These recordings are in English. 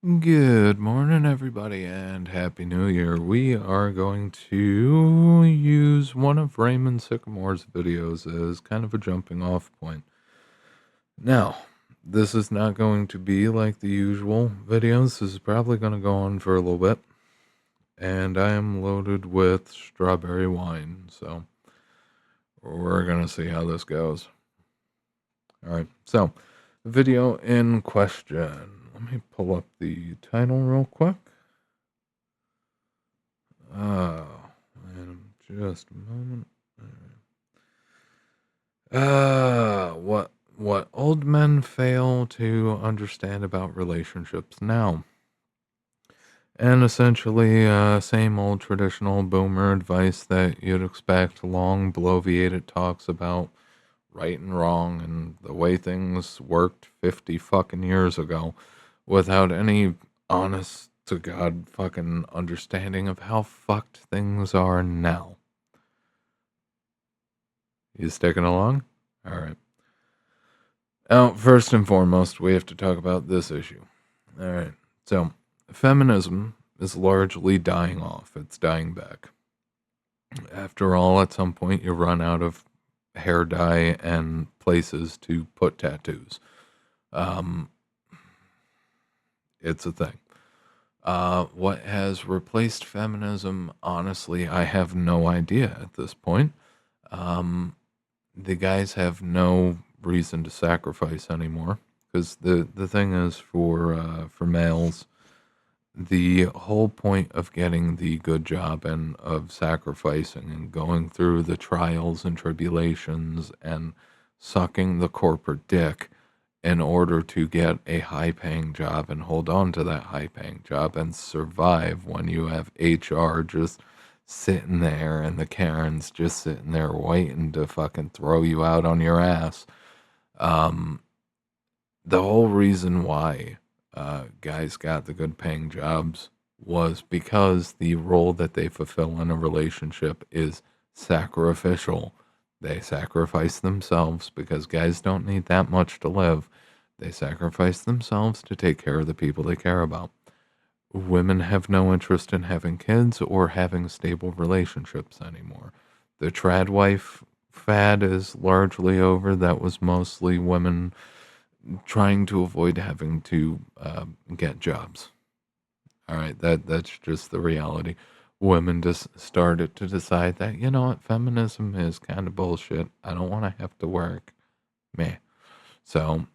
Good morning, everybody, and Happy New Year. We are going to use one of Raymond Sycamore's videos as kind of a jumping off point. Now, this is not going to be like the usual videos. This is probably going to go on for a little bit, and I am loaded with strawberry wine, so we're going to see how this goes. All right, so the video in question. Let me pull up the title real quick. Oh, man, just a moment. What old men fail to understand about relationships now. And essentially, same old traditional boomer advice that you'd expect, long, bloviated talks about right and wrong and the way things worked 50 fucking years ago without any honest to God fucking understanding of how fucked things are now. You sticking along? All right. Now, first and foremost, we have to talk about this issue. All right. So, feminism is largely dying off. It's dying back. After all, at some point, you run out of hair dye and places to put tattoos. Um, it's a thing. What has replaced feminism? Honestly, I have no idea at this point. The guys have no reason to sacrifice anymore because the thing is for males, the whole point of getting the good job and of sacrificing and going through the trials and tribulations and sucking the corporate dick in order to get a high paying job and hold on to that high paying job and survive when you have HR just sitting there and the Karens just sitting there waiting to fucking throw you out on your ass. Um, the whole reason why guys got the good paying jobs was because the role that they fulfill in a relationship is sacrificial. They sacrifice themselves because guys don't need that much to live. They sacrifice themselves to take care of the people they care about. Women have no interest in having kids or having stable relationships anymore. The trad wife fad is largely over. That was mostly women trying to avoid having to get jobs. All right, that's just the reality. Women just started to decide that you know what, feminism is kind of bullshit. I don't want to have to work, meh. So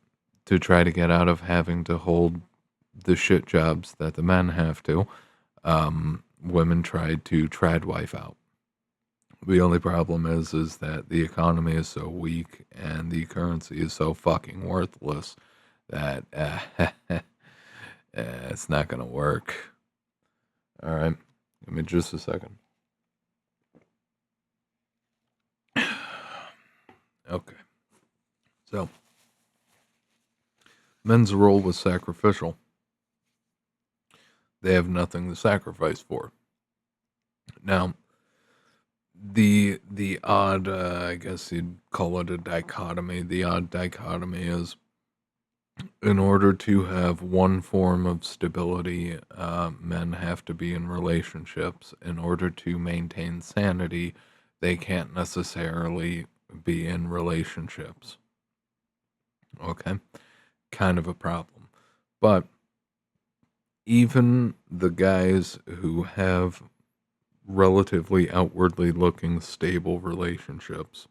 to try to get out of having to hold the shit jobs that the men have to, women tried to trad wife out. The only problem is that the economy is so weak and the currency is so fucking worthless that it's not gonna work. All right, give me just a second. Okay, so men's role was sacrificial. They have nothing to sacrifice for. Now, the odd, I guess you'd call it a dichotomy. The odd dichotomy is in order to have one form of stability, men have to be in relationships. In order to maintain sanity, they can't necessarily be in relationships. Okay? Kind of a problem. But even the guys who have relatively outwardly looking stable relationships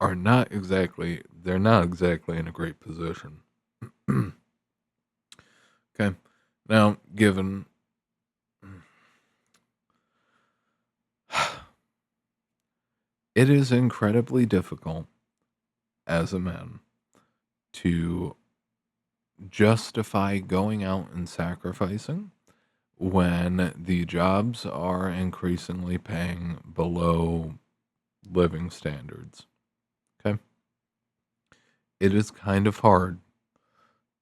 are not exactly they're not exactly in a great position. Okay. Now, given it is incredibly difficult as a man to justify going out and sacrificing when the jobs are increasingly paying below living standards. Okay. It is kind of hard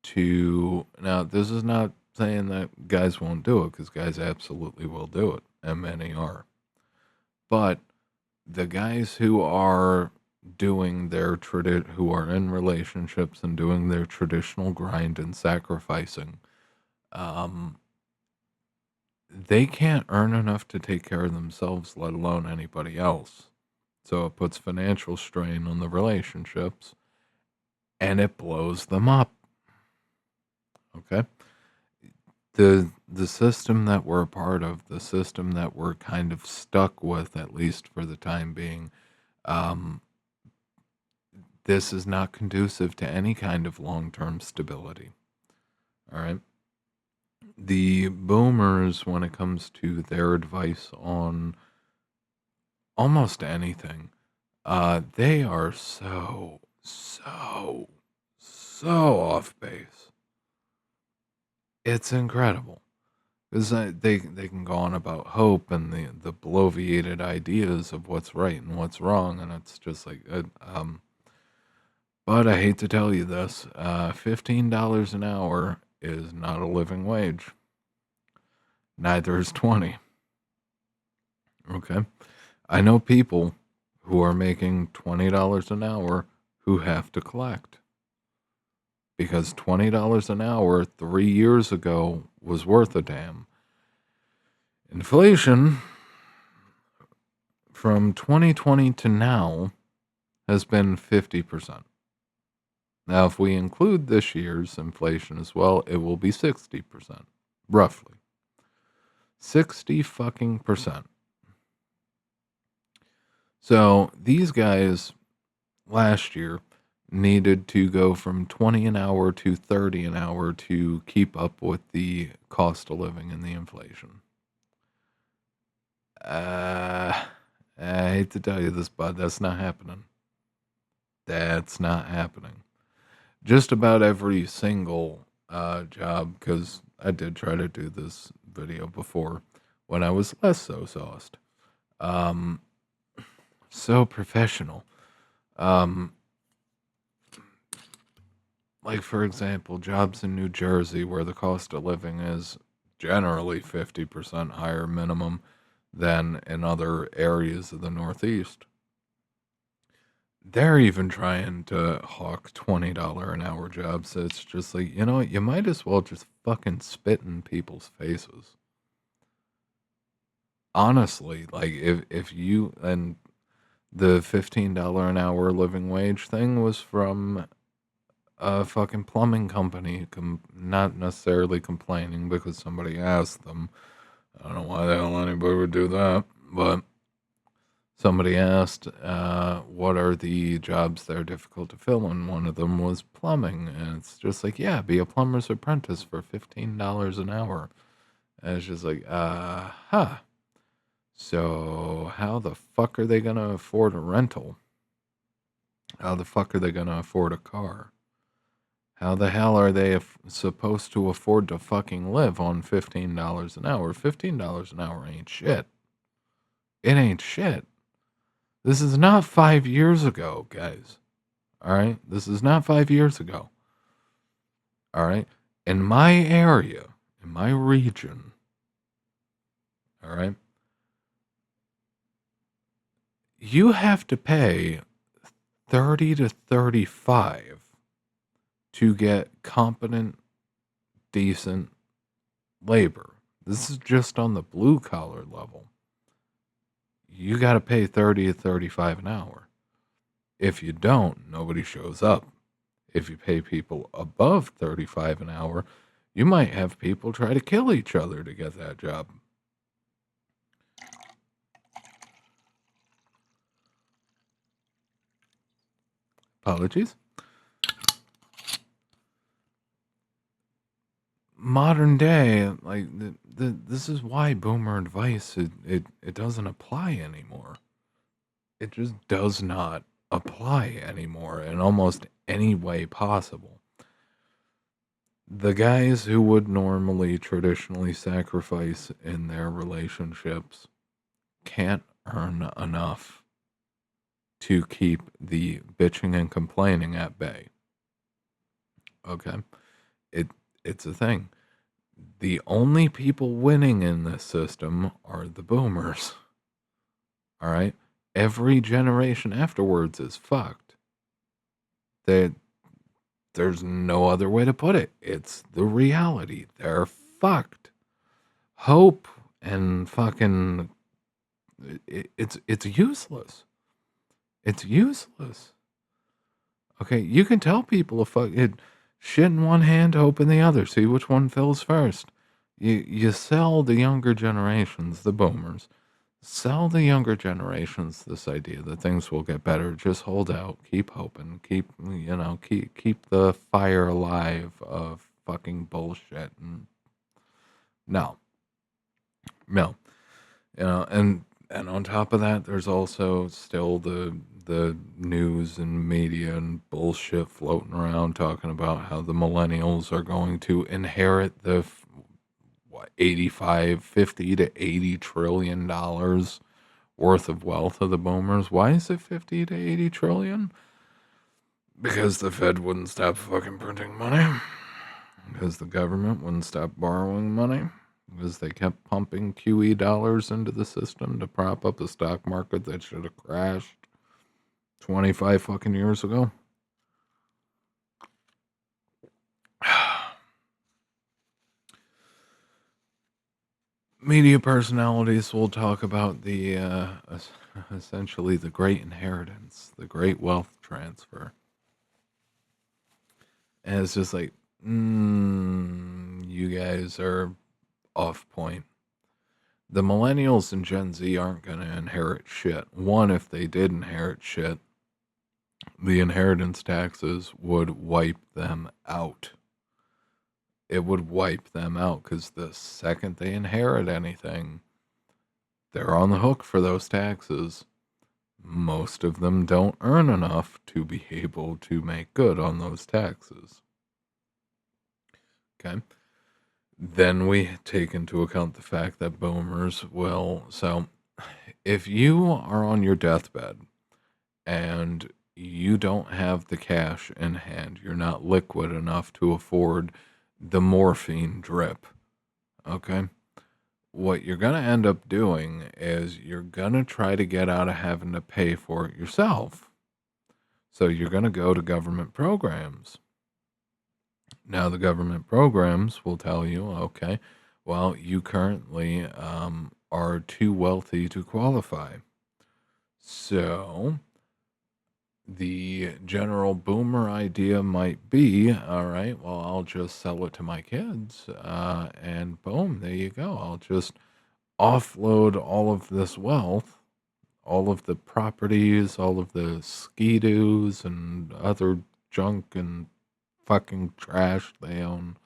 to now this is not saying that guys won't do it because guys absolutely will do it and many are, but the guys who are who are in relationships and doing their traditional grind and sacrificing, um, they can't earn enough to take care of themselves, let alone anybody else. So it puts financial strain on the relationships and it blows them up. Okay. The system that we're a part of, the system that we're kind of stuck with, at least for the time being, um, this is not conducive to any kind of long term stability. All right. The boomers, when it comes to their advice on almost anything, they are so off base. It's incredible. Because they can go on about hope and the bloviated ideas of what's right and what's wrong, and it's just like, but I hate to tell you this, $15 an hour is not a living wage. Neither is 20. Okay, I know people who are making $20 an hour who have to collect because $20 an hour 3 years ago was worth a damn. Inflation from 2020 to now has been 50%. Now, if we include this year's inflation as well, it will be 60%, roughly. 60 fucking percent. So these guys last year needed to go from 20 an hour to 30 an hour to keep up with the cost of living and the inflation. I hate to tell you this, but that's not happening. That's not happening. Just about every single job, because I did try to do this video before when I was less so sauced. Um, so professional. Um, like, for example, jobs in New Jersey where the cost of living is generally 50% higher minimum than in other areas of the Northeast. They're even trying to hawk $20 an hour jobs. So it's just like, you know what? You might as well just fucking spit in people's faces. Honestly, like if you and the $15 an hour living wage thing was from a fucking plumbing company, not necessarily complaining because somebody asked them. I don't know why the hell anybody would do that, but somebody asked, what are the jobs that are difficult to fill? And one of them was plumbing. And it's just like, yeah, be a plumber's apprentice for $15 an hour. And it's just like, huh. So how the fuck are they going to afford a rental? How the fuck are they going to afford a car? How the hell are they supposed to afford to fucking live on $15 an hour? $15 an hour ain't shit. It ain't shit. This is not 5 years ago, guys. All right? This is not 5 years ago. All right? In my area, in my region, all right, you have to pay 30 to 35 to get competent, decent labor. This is just on the blue collar level. You got to pay 30 to 35 an hour. If you don't, nobody shows up. If you pay people above 35 an hour, you might have people try to kill each other to get that job. Apologies. Modern day, like this is why boomer advice it doesn't apply anymore. It just does not apply anymore in almost any way possible. The guys who would normally traditionally sacrifice in their relationships can't earn enough to keep the bitching and complaining at bay. Okay? It it's a thing. The only people winning in this system are the boomers. All right? every generation afterwards is fucked. They There's no other way to put it. It's the reality. They're fucked. Hope and fucking it's useless. It's useless. Okay, you can tell people shit in one hand, hope in the other. See which one fills first. You sell the younger generations, the boomers, sell the younger generations this idea that things will get better. Just hold out, keep hoping, keep the fire alive of fucking bullshit. And no, no, and on top of that, there's also still the news and media and bullshit floating around talking about how the millennials are going to inherit the 85, 50 to 80 trillion dollars worth of wealth of the boomers. Why is it 50 to 80 trillion? Because the Fed wouldn't stop fucking printing money. Because the government wouldn't stop borrowing money. Because they kept pumping QE dollars into the system to prop up the stock market that should have crashed 25 fucking years ago. Media personalities will talk about essentially the great inheritance, the great wealth transfer. And it's just like, you guys are off point. The millennials and Gen Z aren't going to inherit shit. One, if they did inherit shit, the inheritance taxes would wipe them out. It would wipe them out because the second they inherit anything, they're on the hook for those taxes. Most of them don't earn enough to be able to make good on those taxes. Okay. Then we take into account the fact that boomers will. So if you are on your deathbed and you don't have the cash in hand, you're not liquid enough to afford the morphine drip, okay? What you're going to end up doing is you're going to try to get out of having to pay for it yourself. So you're going to go to government programs. Now, the government programs will tell you, okay, well, you currently are too wealthy to qualify. So the general boomer idea might be, all right, well, I'll just sell it to my kids, and boom, there you go. I'll just offload all of this wealth, all of the properties, all of the ski-doos and other junk and fucking trash they own.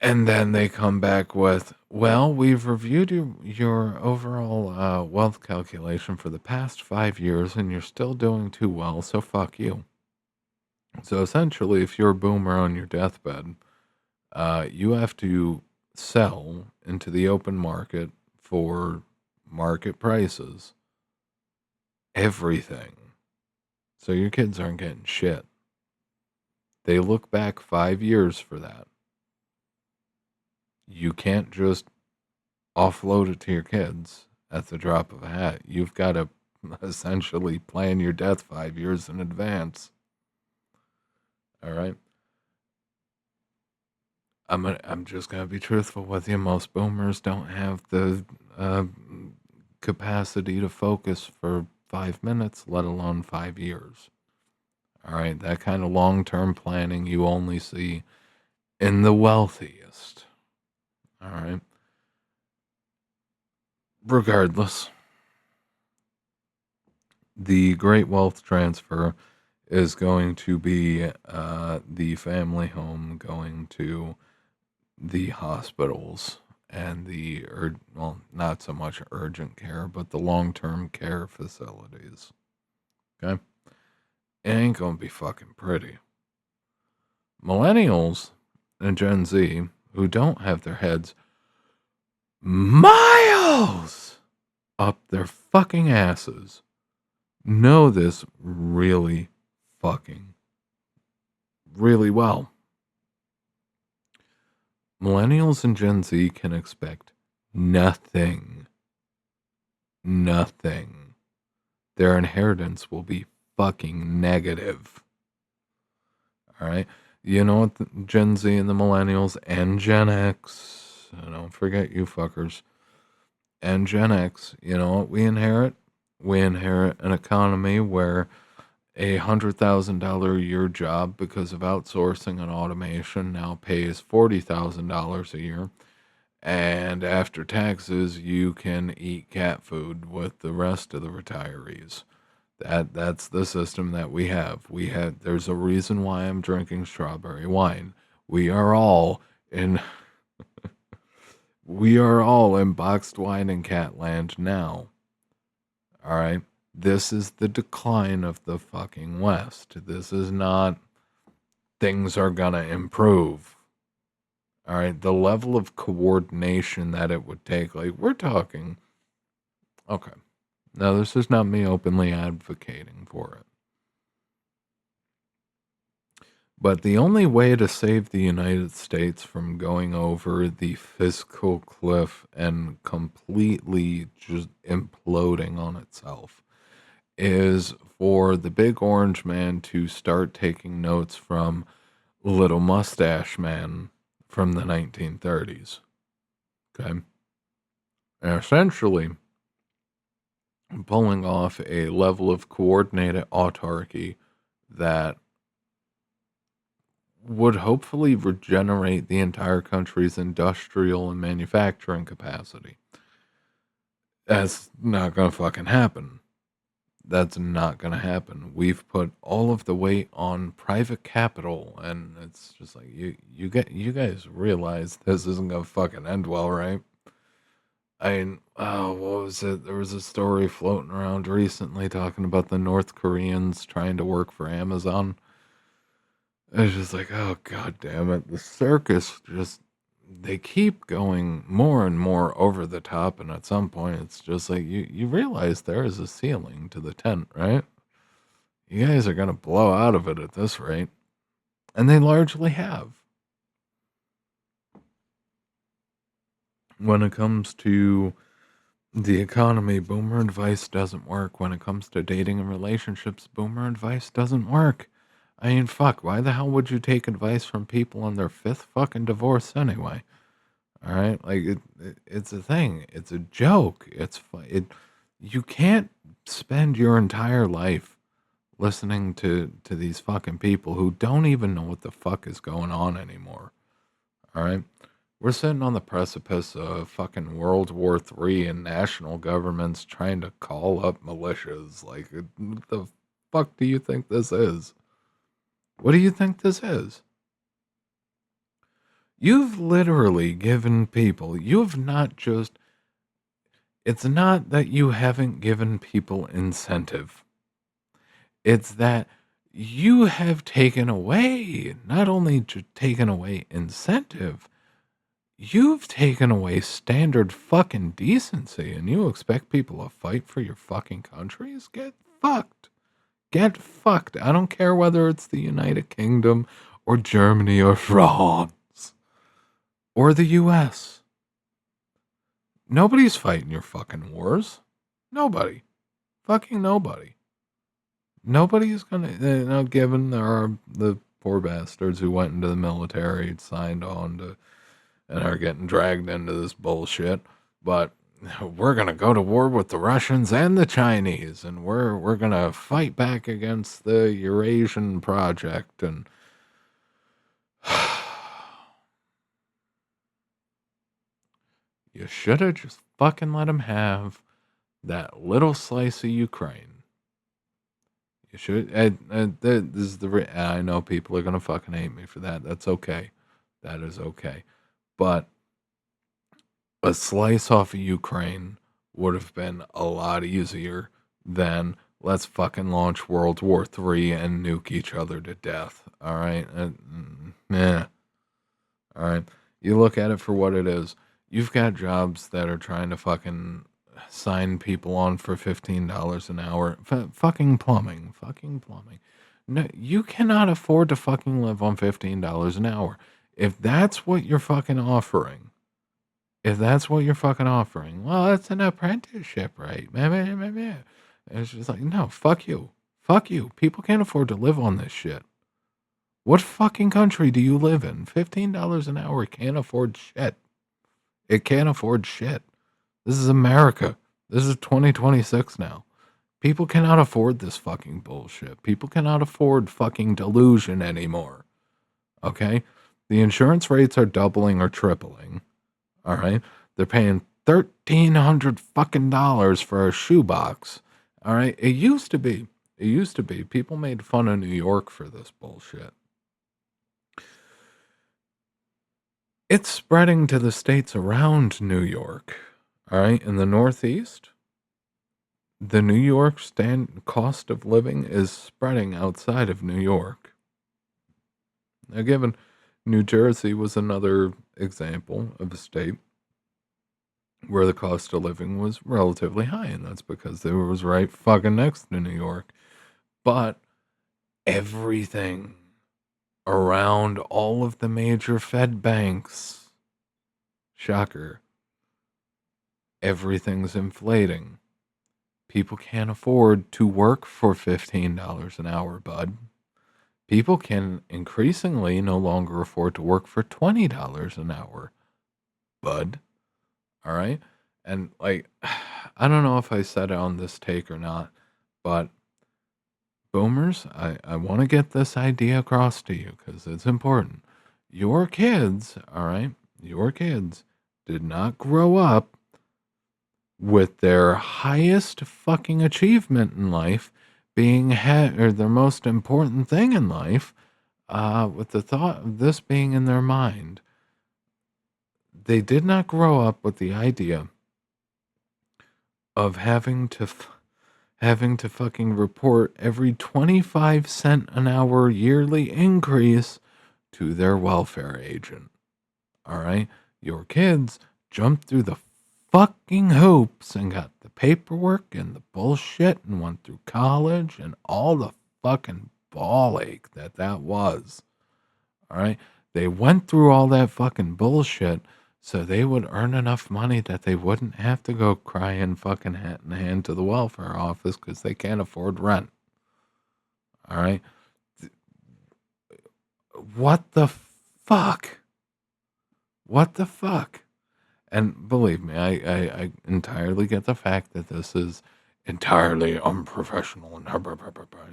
And then they come back with, well, we've reviewed your overall wealth calculation for the past 5 years, and you're still doing too well, so fuck you. So essentially, if you're a boomer on your deathbed, you have to sell into the open market for market prices everything. So your kids aren't getting shit. They look back 5 years for that. You can't just offload it to your kids at the drop of a hat. You've got to essentially plan your death 5 years in advance. All right. I'm just gonna be truthful with you. Most boomers don't have the capacity to focus for 5 minutes, let alone 5 years. All right, that kind of long-term planning you only see in the wealthiest. All right. Regardless, the great wealth transfer is going to be the family home going to the hospitals and not so much urgent care, but the long-term care facilities. Okay? It ain't gonna be fucking pretty. Millennials and Gen Z who don't have their heads miles up their fucking asses know this really fucking really well. Millennials and Gen Z can expect nothing Nothing. Their inheritance will be fucking negative. All right. You know what? Gen Z and the millennials and Gen X, don't forget you fuckers, and Gen X, you know what we inherit? We inherit an economy where $100,000 a year job because of outsourcing and automation now pays $40,000 a year. And after taxes, you can eat cat food with the rest of the retirees. That's the system that we have. There's a reason why I'm drinking strawberry wine. We are all in we are all in boxed wine and cat land now. All right. This is the decline of the fucking West. This is not things are gonna improve. All right. The level of coordination that it would take, like we're talking. Okay. Now this is not me openly advocating for it. But the only way to save the United States from going over the fiscal cliff and completely just imploding on itself is for the big orange man to start taking notes from Little Mustache Man from the 1930s. Okay. And essentially pulling off a level of coordinated autarky that would hopefully regenerate the entire country's industrial and manufacturing capacity. That's not gonna fucking happen. That's not gonna happen. We've put all of the weight on private capital, and it's just like you guys realize this isn't gonna fucking end well, right? I mean, oh, what was it? There was a story floating around recently talking about the North Koreans trying to work for Amazon. It's just like, oh god damn it. The circus just they keep going more and more over the top, and at some point it's just like you realize there is a ceiling to the tent, right? You guys are gonna blow out of it at this rate. And they largely have. When it comes to the economy, boomer advice doesn't work. When it comes to dating and relationships, boomer advice doesn't work. I mean, fuck, why the hell would you take advice from people on their fifth fucking divorce anyway? All right? Like it's a thing. It's a joke. You can't spend your entire life listening to these fucking people who don't even know what the fuck is going on anymore. All right? We're sitting on the precipice of fucking World War III and national governments trying to call up militias. Like, what the fuck do you think this is? What do you think this is? You've literally given people, you have not just, it's not that you haven't given people incentive. It's that you have taken away, not only taken away incentive, you've taken away standard fucking decency, and you expect people to fight for your fucking countries? Get fucked. Get fucked. I don't care whether it's the United Kingdom or Germany or France or the US. Nobody's fighting your fucking wars. Nobody. Fucking nobody. Nobody's gonna, given there are the poor bastards who went into the military, signed on to, and are getting dragged into this bullshit. But we're gonna go to war with the Russians and the Chinese, and we're gonna fight back against the Eurasian project, and you should have just fucking let them have that little slice of Ukraine. You should. This is I know people are gonna fucking hate me for that. That's okay. That is okay. But a slice off of Ukraine would have been a lot easier than let's fucking launch World War III and nuke each other to death. All right, yeah. All right, you look at it for what it is. You've got jobs that are trying to fucking sign people on for $15 an hour. Fucking plumbing. Fucking plumbing. No, you cannot afford to fucking live on $15 an hour. If that's what you're fucking offering, If that's what you're fucking offering, well, it's an apprenticeship, right? Meh, meh, meh, meh. And it's just like, no, fuck you. Fuck you. People can't afford to live on this shit. What fucking country do you live in? $15 an hour can't afford shit. It can't afford shit. This is America. This is 2026 now. People cannot afford this fucking bullshit. People cannot afford fucking delusion anymore. Okay? The insurance rates are doubling or tripling. All right? They're paying 1,300 fucking dollars for a shoebox. All right? It used to be. People made fun of New York for this bullshit. It's spreading to the states around New York. All right? In the Northeast, the New York cost of living is spreading outside of New York. Now, given New Jersey was another example of a state where the cost of living was relatively high, and that's because it was right fucking next to New York. But everything around all of the major Fed banks, shocker, everything's inflating. People can't afford to work for $15 an hour, bud. People can increasingly no longer afford to work for $20 an hour, bud. All right. And like, I don't know if I said it on this take or not, but boomers, I want to get this idea across to you because it's important. Your kids, all right, your kids did not grow up with their highest fucking achievement in life being or their most important thing in life, with the thought of this being in their mind. They did not grow up with the idea of having to fucking report every 25 cent an hour yearly increase to their welfare agent. All right? Your kids jumped through the fucking hoops and got the paperwork and the bullshit and went through college and all the fucking ball ache that was. All right? They went through all that fucking bullshit so they would earn enough money that they wouldn't have to go crying fucking hat in hand to the welfare office because they can't afford rent. All right? What the fuck? What the fuck? And believe me, I entirely get the fact that this is entirely unprofessional and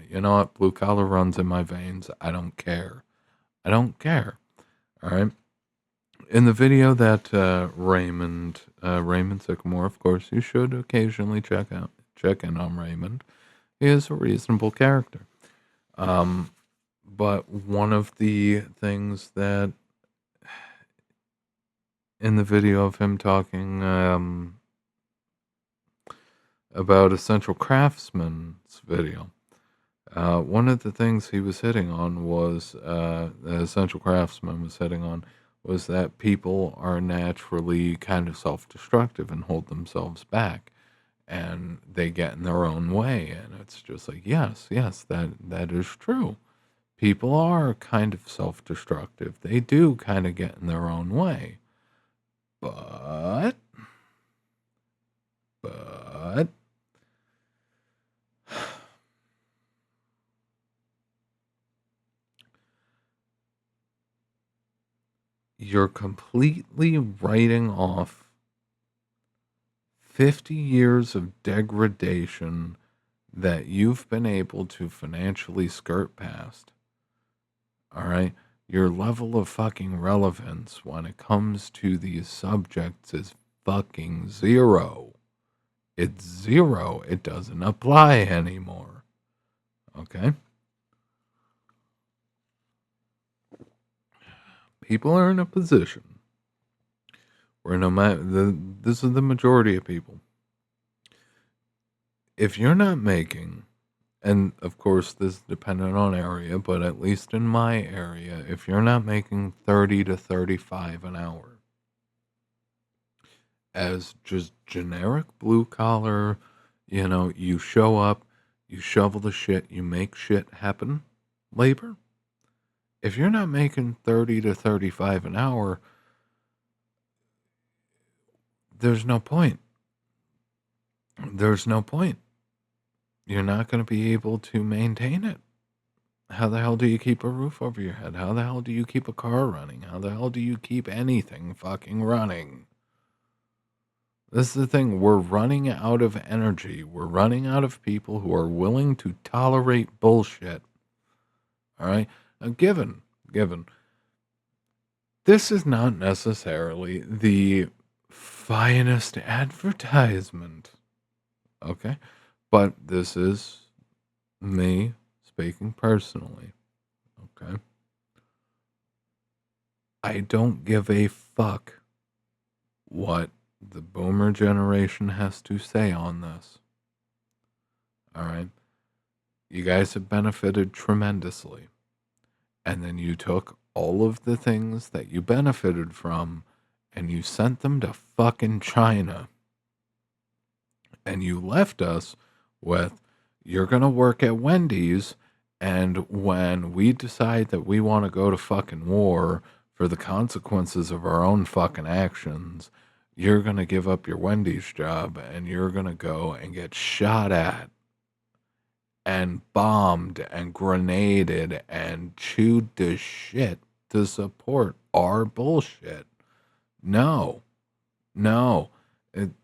you know what? Blue collar runs in my veins. I don't care. I don't care. All right. In the video that Raymond Sycamore, of course, you should occasionally check in on Raymond. He is a reasonable character. But one of the things that in the video of him talking about Essential Craftsman's video, one of the things he was hitting on was the Essential Craftsman was hitting on was that people are naturally kind of self-destructive and hold themselves back, and they get in their own way. And it's just like, yes, that is true. People are kind of self-destructive. They do kind of get in their own way. But but you're completely writing off 50 years of degradation that you've been able to financially skirt past. All right? Your level of fucking relevance when it comes to these subjects is fucking zero. It's zero. It doesn't apply anymore. Okay? People are in a position where no matter this is the majority of people. If you're not making, and of course this is dependent on area, but at least in my area, if you're not making 30 to 35 an hour as just generic blue collar, you show up, you shovel the shit, you make shit happen labor. If you're not making 30 to 35 an hour, there's no point. There's no point. You're not going to be able to maintain it. How the hell do you keep a roof over your head? How the hell do you keep a car running? How the hell do you keep anything fucking running? This is the thing. We're running out of energy. We're running out of people who are willing to tolerate bullshit. All right? Now, given, this is not necessarily the finest advertisement. Okay? But this is me speaking personally. Okay? I don't give a fuck what the boomer generation has to say on this. All right. You guys have benefited tremendously. And then you took all of the things that you benefited from and you sent them to fucking China. And you left us with, you're going to work at Wendy's. And when we decide that we want to go to fucking war for the consequences of our own fucking actions, you're going to give up your Wendy's job and you're going to go and get shot at and bombed and grenaded and chewed to shit to support our bullshit. No, no.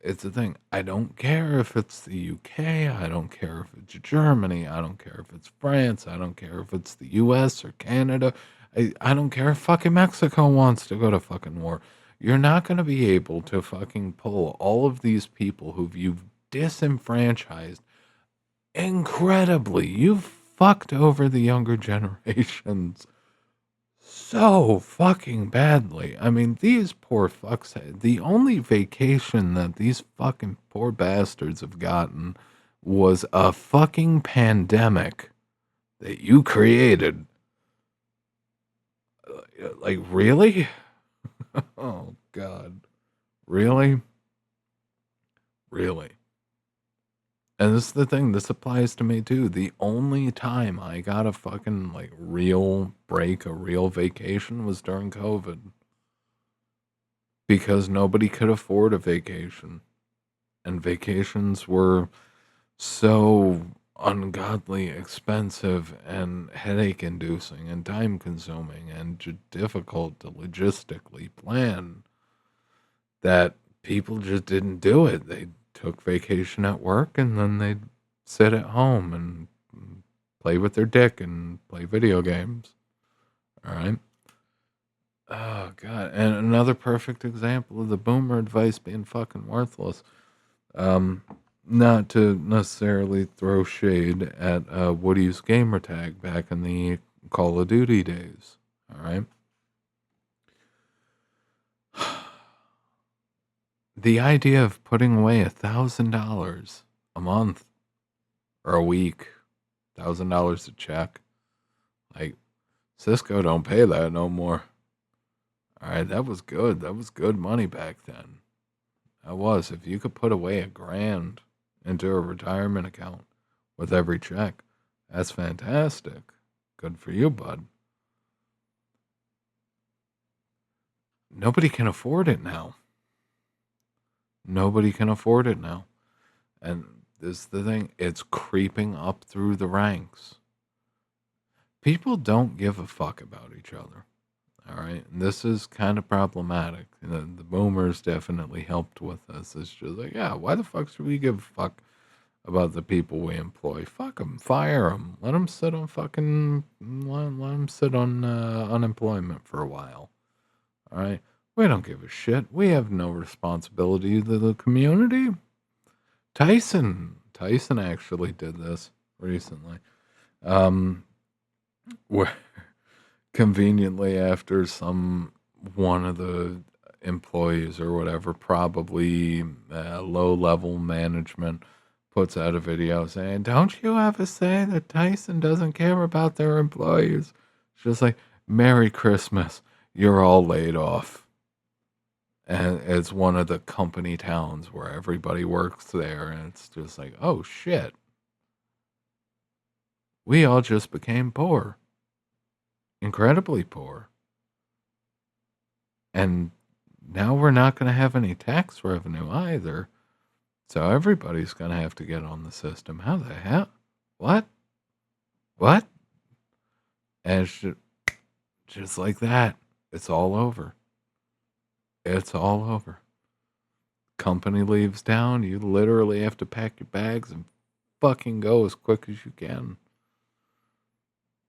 It's a thing. I don't care if it's the UK. I don't care if it's Germany. I don't care if it's France. I don't care if it's the US or Canada. I don't care if fucking Mexico wants to go to fucking war. You're not going to be able to fucking pull all of these people who you've disenfranchised incredibly. You've fucked over the younger generations so fucking badly. I mean, these poor fucks, the only vacation that these fucking poor bastards have gotten was a fucking pandemic that you created. Like, really? Oh, God. Really? Really? And this is the thing, this applies to me too. The only time I got a fucking like real break, a real vacation was during COVID because nobody could afford a vacation. And vacations were so ungodly expensive and headache inducing and time consuming and difficult to logistically plan that people just didn't do it. They took vacation at work and then they'd sit at home and play with their dick and play video games. All right. Oh god. And another perfect example of the boomer advice being fucking worthless. Um Not to necessarily throw shade at Woody's gamer tag back in the Call of Duty days. All right. The idea of putting away $1,000 a month or a week, $1,000 a check, like Cisco don't pay that no more. All right, that was good. That was good money back then. That was. If you could put away $1,000 into a retirement account with every check, that's fantastic. Good for you, bud. Nobody can afford it now. Nobody can afford it now. And this is the thing, it's creeping up through the ranks. People don't give a fuck about each other. All right. And this is kind of problematic. The boomers definitely helped with this. It's just like, yeah, why the fuck should we give a fuck about the people we employ? Fuck them. Fire them. Let them sit on fucking, let them sit on unemployment for a while. All right. We don't give a shit. We have no responsibility to the community. Tyson actually did this recently. Where conveniently after one of the employees or whatever, probably low level management, puts out a video saying, "Don't you ever say that Tyson doesn't care about their employees?" It's just like, "Merry Christmas, you're all laid off." And it's one of the company towns where everybody works there, and it's just like, oh shit, we all just became poor, incredibly poor. And Now we're not going to have any tax revenue either. So everybody's going to have to get on the system. How the hell? What? What? And it's just like that. It's all over. It's all over. Company leaves town. You literally have to pack your bags and fucking go as quick as you can.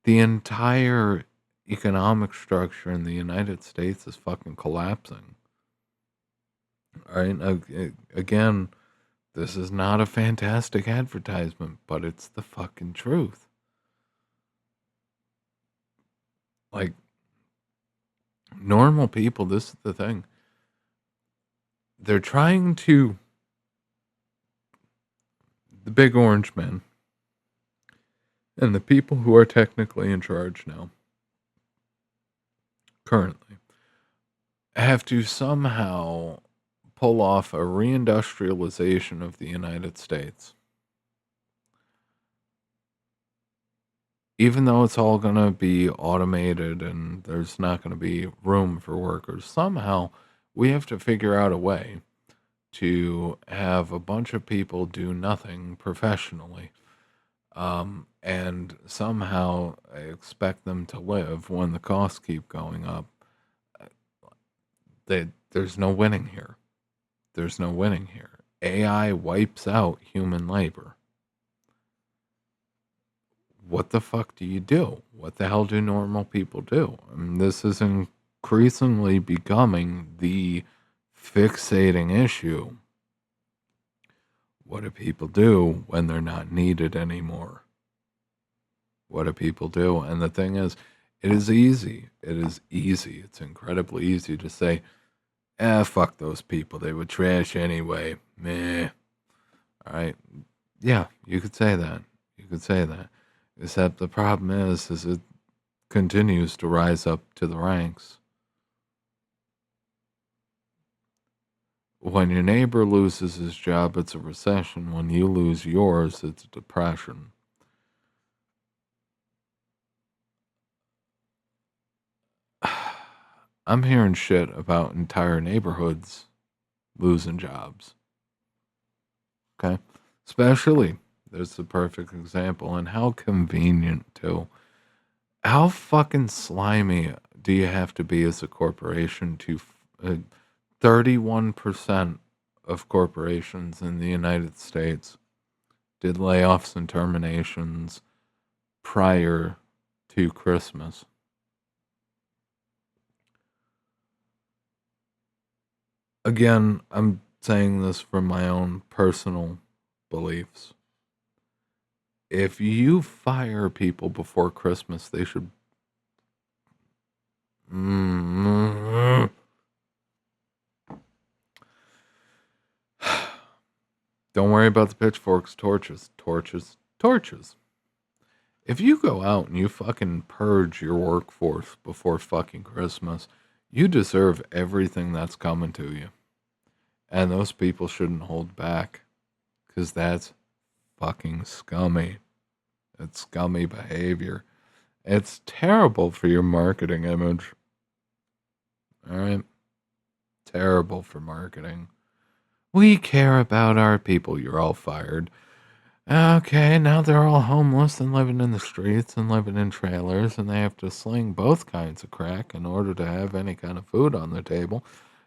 The entire economic structure in the United States is fucking collapsing. All right. Again, this is not a fantastic advertisement, but it's the fucking truth. Like, normal people, this is the thing. They're trying to, the big orange men and the people who are technically in charge now, currently, have to somehow pull off a reindustrialization of the United States. Even though it's all going to be automated and there's not going to be room for workers, somehow we have to figure out a way to have a bunch of people do nothing professionally, and somehow expect them to live when the costs keep going up. There's no winning here. There's no winning here. AI wipes out human labor. What the fuck do you do? What the hell do normal people do? I mean, this is increasingly becoming the fixating issue. What do people do when they're not needed anymore? What do people do? And the thing is, it is easy. It is easy. It's incredibly easy to say, fuck those people. They were trash anyway. Meh. All right. Yeah, you could say that. You could say that. Except the problem is it continues to rise up to the ranks. When your neighbor loses his job, it's a recession. When you lose yours, it's a depression. I'm hearing shit about entire neighborhoods losing jobs. Okay. Especially, there's the perfect example, and how convenient, too. How fucking slimy do you have to be as a corporation to 31% of corporations in the United States did layoffs and terminations prior to Christmas? Again, I'm saying this from my own personal beliefs. If you fire people before Christmas, they should. Don't worry about the pitchforks, torches, torches, torches. If you go out and you fucking purge your workforce before fucking Christmas, you deserve everything that's coming to you. And those people shouldn't hold back, because that's fucking scummy. It's scummy behavior. It's terrible for your marketing image. All right? Terrible for marketing. We care about our people. You're all fired. Okay, now they're all homeless and living in the streets and living in trailers, and they have to sling both kinds of crack in order to have any kind of food on their table.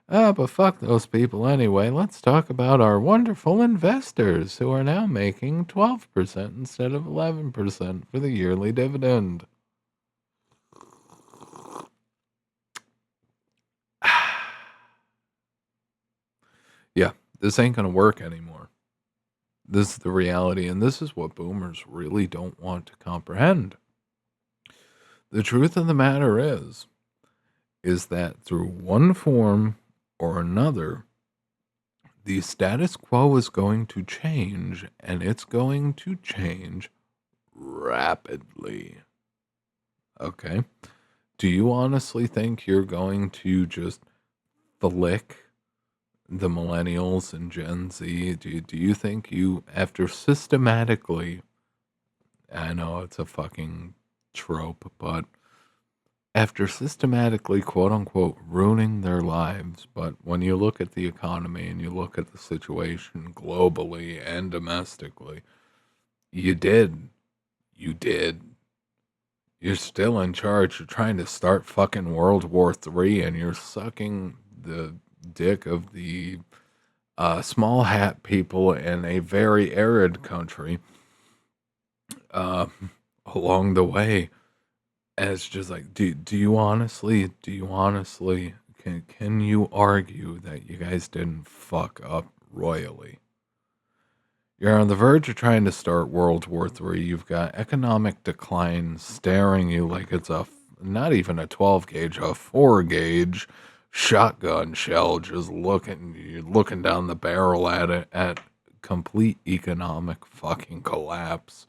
But fuck those people anyway. Let's talk about our wonderful investors who are now making 12% instead of 11% for the yearly dividend. Yeah, this ain't gonna work anymore. This is the reality, and this is what boomers really don't want to comprehend. The truth of the matter is that through one form or another, the status quo is going to change, and it's going to change rapidly. Okay? Do you honestly think you're going to just flick the millennials and Gen Z? Do you think you, after systematically, I know it's a fucking trope, but after systematically, quote unquote, ruining their lives. But when you look at the economy and you look at the situation globally and domestically, you did. You did. You're still in charge. You're trying to start fucking World War III and you're sucking the dick of the small hat people in a very arid country uh, along the way. And it's just like, do you honestly, can you argue that you guys didn't fuck up royally? You're on the verge of trying to start World War III. You've got economic decline staring you like it's not even a 12 gauge, a 4 gauge shotgun shell just you're looking down the barrel at it at complete economic fucking collapse.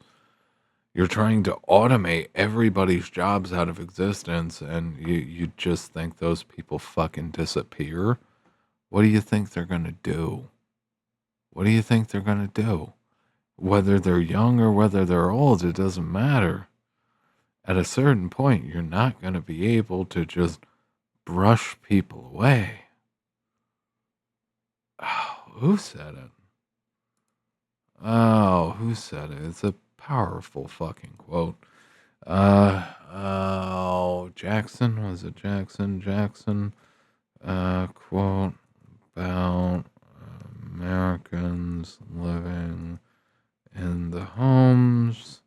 You're trying to automate everybody's jobs out of existence and you just think those people fucking disappear? What do you think they're going to do? What do you think they're going to do? Whether they're young or whether they're old, it doesn't matter. At a certain point, you're not going to be able to just brush people away. Oh, who said it? Oh, who said it? It's a powerful fucking quote. Oh, Jackson, was it Jackson? Jackson, quote about Americans living in the homes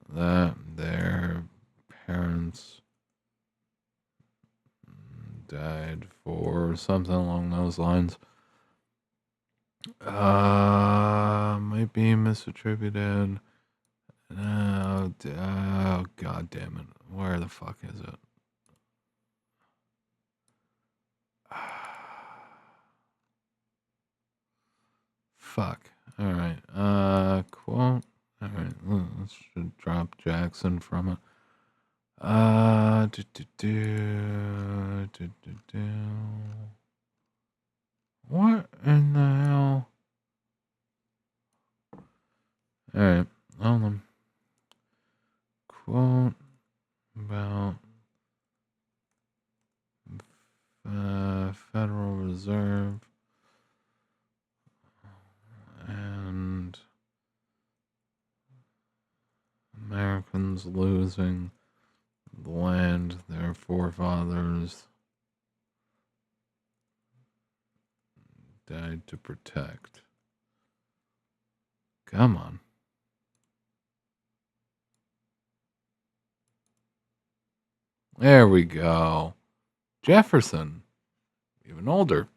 that their parents died for, something along those lines. Might be misattributed. Oh, god damn it. Where the fuck is it? Fuck. Alright. Quote. Alright. Let's just drop Jackson from it. What in the hell? Alright. Hold on. Quote about Federal Reserve and Americans losing the land their forefathers died to protect. Come on. There we go. Jefferson, even older.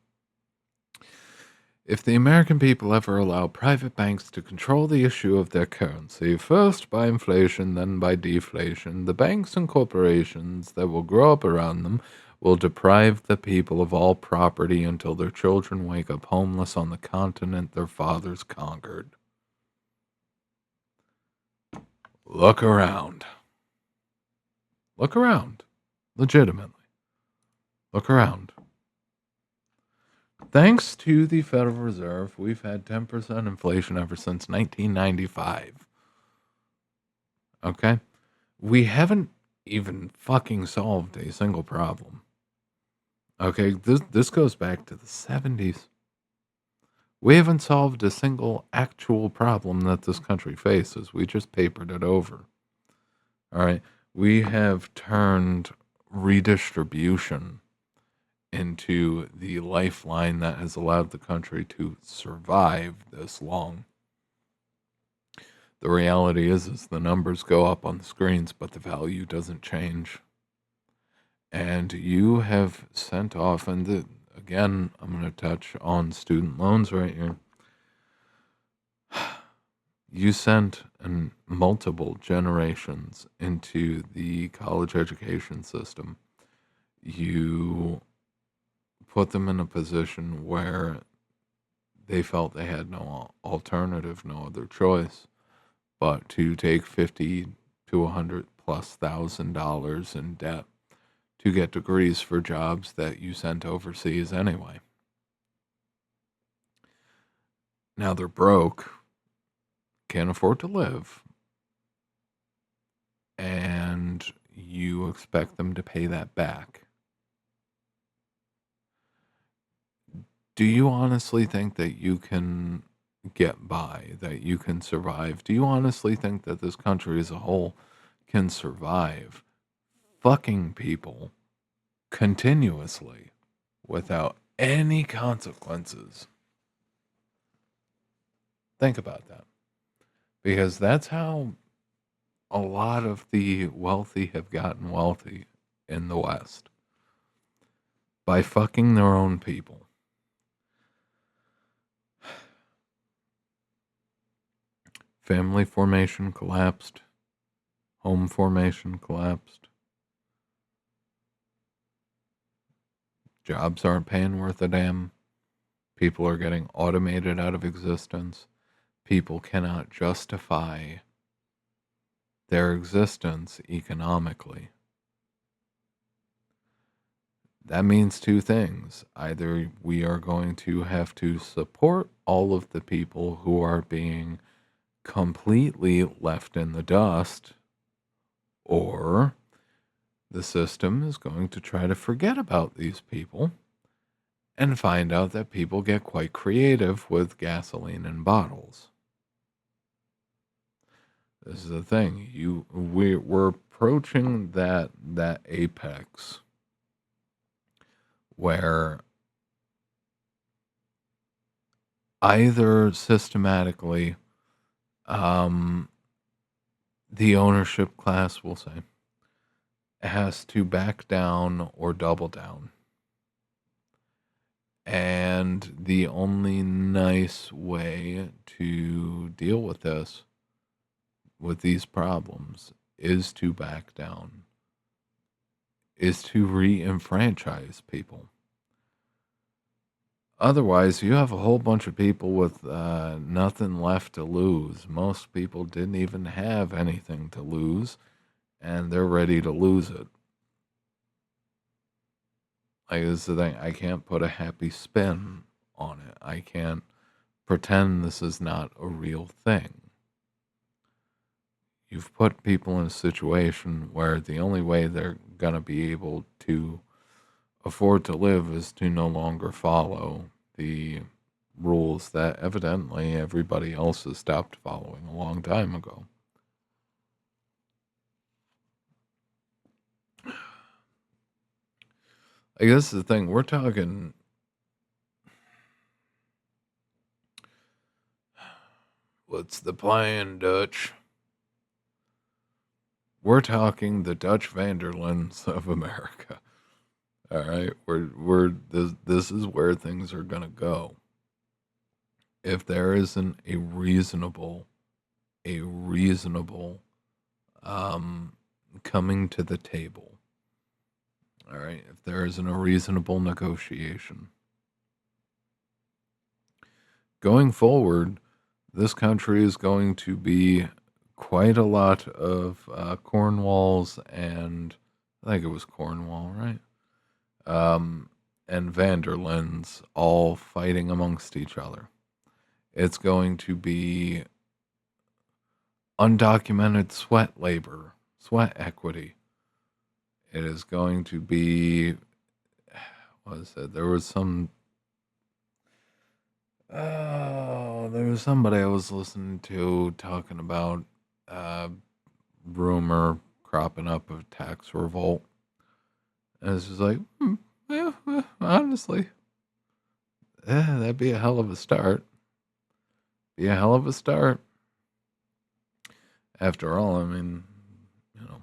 If the American people ever allow private banks to control the issue of their currency, first by inflation, then by deflation, the banks and corporations that will grow up around them will deprive the people of all property until their children wake up homeless on the continent their fathers conquered. Look around. Look around. Legitimately. Look around. Thanks to the Federal Reserve, we've had 10% inflation ever since 1995. Okay? We haven't even fucking solved a single problem. Okay? This goes back to the 70s. We haven't solved a single actual problem that this country faces. We just papered it over. All right? We have turned redistribution into the lifeline that has allowed the country to survive this long. The reality is the numbers go up on the screens, but the value doesn't change. And you have sent off, and again, I'm going to touch on student loans right here. You sent multiple generations into the college education system. You put them in a position where they felt they had no alternative, no other choice but to take 50 to 100 plus $1,000 in debt to get degrees for jobs that you sent overseas anyway. Now they're broke, can't afford to live, and you expect them to pay that back. Do you honestly think that you can get by, that you can survive? Do you honestly think that this country as a whole can survive fucking people continuously without any consequences? Think about that. Because that's how a lot of the wealthy have gotten wealthy in the West, by fucking their own people. Family formation collapsed, home formation collapsed, jobs aren't paying worth a damn, people are getting automated out of existence, people cannot justify their existence economically. That means two things. Either we are going to have to support all of the people who are being completely left in the dust, or the system is going to try to forget about these people and find out that people get quite creative with gasoline and bottles. This is the thing. We're approaching that apex where either systematically, um, the ownership class, will say, has to back down or double down. And the only nice way to deal with this, with these problems, is to back down, is to re-enfranchise people. Otherwise, you have a whole bunch of people with nothing left to lose. Most people didn't even have anything to lose, and they're ready to lose it. Like, this is the thing. I can't put a happy spin on it. I can't pretend this is not a real thing. You've put people in a situation where the only way they're going to be able to afford to live is to no longer follow the rules that evidently everybody else has stopped following a long time ago. I guess the thing, we're talking, what's the plan, Dutch? We're talking the Dutch Vanderlands of America. All right, we're this is where things are gonna go. If there isn't a reasonable um coming to the table. All right, if there isn't a reasonable negotiation. Going forward, this country is going to be quite a lot of Cornwalls and I think it was Cornwall, right? Um, and Vanderlands all fighting amongst each other. It's going to be undocumented sweat labor, sweat equity. It is going to be, what is it? There was somebody I was listening to talking about uh, rumor cropping up of tax revolt. And it's just like, yeah, honestly, that'd be a hell of a start. Be a hell of a start. After all, I mean, you know,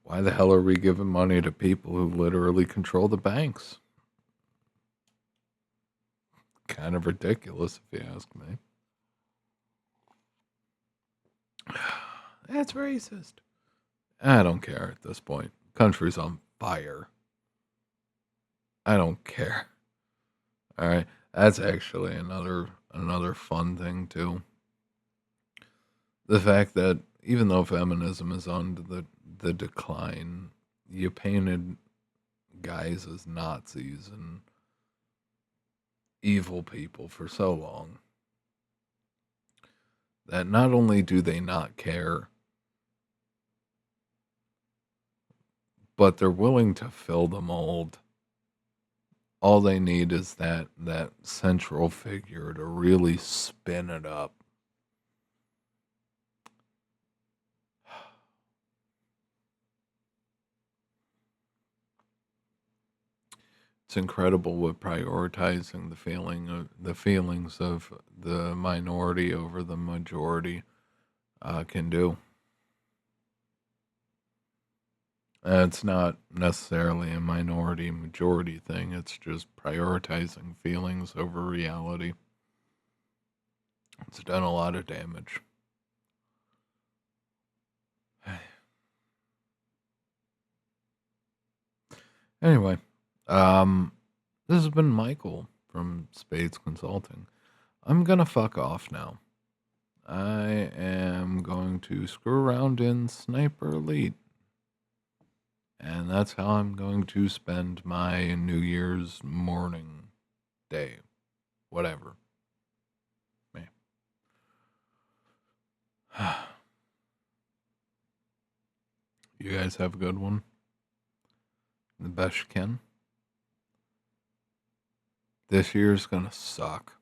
why the hell are we giving money to people who literally control the banks? Kind of ridiculous, if you ask me. That's racist. I don't care at this point. Country's on fire. I don't care. All right, that's actually another fun thing too. The fact that even though feminism is on the decline, you painted guys as Nazis and evil people for so long that not only do they not care but they're willing to fill the mold. All they need is that central figure to really spin it up. It's incredible what prioritizing the feelings of the minority over the majority can do. It's not necessarily a minority majority thing. It's just prioritizing feelings over reality. It's done a lot of damage. Anyway, um, this has been Michael from Spades Consulting. I'm gonna fuck off now. I am going to screw around in Sniper Elite. And that's how I'm going to spend my New Year's morning, day, whatever. Me. You guys have a good one. The best you can. This year's gonna suck.